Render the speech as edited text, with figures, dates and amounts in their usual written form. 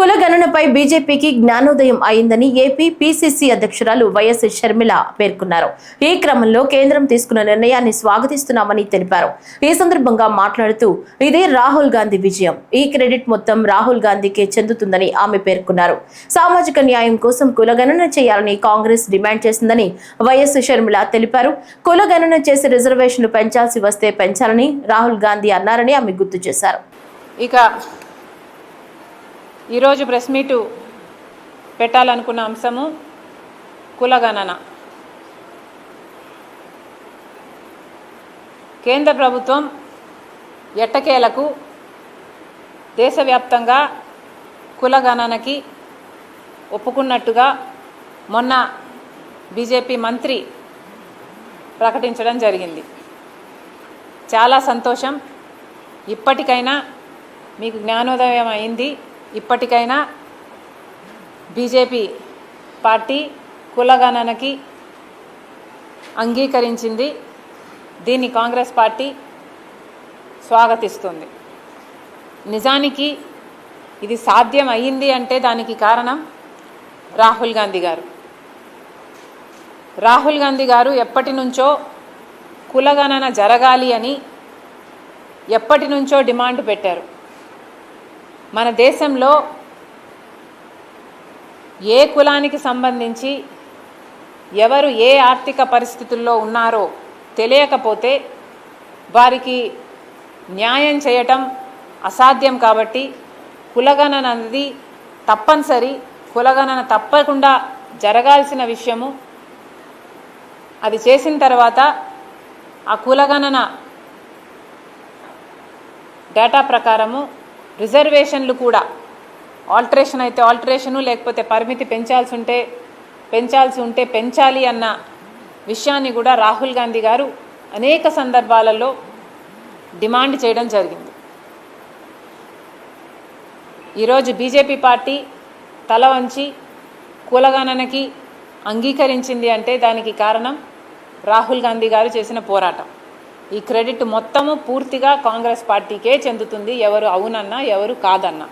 కులగణనపై బీజేపీకి జ్ఞానోదయం అయిందని ఏపీ పీసీసీ అధ్యక్షురాలు వైఎస్ షర్మిల పేర్కొన్నారు. ఈ క్రమంలో కేంద్రం తీసుకున్న నిర్ణయాన్ని స్వాగతిస్తున్నామని తెలిపారు. ఈ సందర్భంగా మాట్లాడుతూ ఇది రాహుల్ గాంధీ విజయం, ఈ క్రెడిట్ మొత్తం రాహుల్ గాంధీకే చెందుతుందని ఆమె పేర్కొన్నారు. సామాజిక న్యాయం కోసం కులగణన చేయాలని కాంగ్రెస్ డిమాండ్ చేసిందని వైఎస్ షర్మిల తెలిపారు. కులగణన చేసి రిజర్వేషన్లు పెంచాల్సి వస్తే పెంచాలని రాహుల్ గాంధీ అన్నారని ఆమె గుర్తు చేశారు. ఇక ఈరోజు ప్రెస్ మీటు పెట్టాలనుకున్న అంశము కులగణన. కేంద్ర ప్రభుత్వం ఎట్టకేలకు దేశవ్యాప్తంగా కులగణనకి ఒప్పుకున్నట్టుగా మొన్న బీజేపీ మంత్రి ప్రకటించడం జరిగింది. చాలా సంతోషం. ఇప్పటికైనా మీకు జ్ఞానోదయం అయింది. ఇప్పటికైనా బీజేపీ పార్టీ కులగణనకి అంగీకరించింది. దీన్ని కాంగ్రెస్ పార్టీ స్వాగతిస్తుంది. నిజానికి ఇది సాధ్యం అయ్యింది అంటే దానికి కారణం రాహుల్ గాంధీ గారు. రాహుల్ గాంధీ గారు ఎప్పటి నుంచో కులగణన జరగాలి అని ఎప్పటి నుంచో డిమాండ్ పెట్టారు. మన దేశంలో ఏ కులానికి సంబంధించి ఎవరు ఏ ఆర్థిక పరిస్థితుల్లో ఉన్నారో తెలియకపోతే వారికి న్యాయం చేయటం అసాధ్యం. కాబట్టి కులగణన అనేది తప్పనిసరి, కులగణన తప్పకుండా జరగాల్సిన విషయము. అది చేసిన తర్వాత ఆ కులగణన డేటా ప్రకారము రిజర్వేషన్లు కూడా ఆల్టరేషన్ అయితే ఆల్టరేషను, లేకపోతే పరిమితి పెంచాల్సి ఉంటే పెంచాలి అన్న విషయాన్ని కూడా రాహుల్ గాంధీ గారు అనేక సందర్భాలలో డిమాండ్ చేయడం జరిగింది. ఈరోజు బీజేపీ పార్టీ తల వంచి కులగణనకి అంగీకరించింది అంటే దానికి కారణం రాహుల్ గాంధీ గారు చేసిన పోరాటం. ఈ క్రెడిట్ మొత్తము పూర్తిగా కాంగ్రెస్ పార్టీకే చెందుతుంది, ఎవరు అవునన్నా ఎవరు కాదన్నా.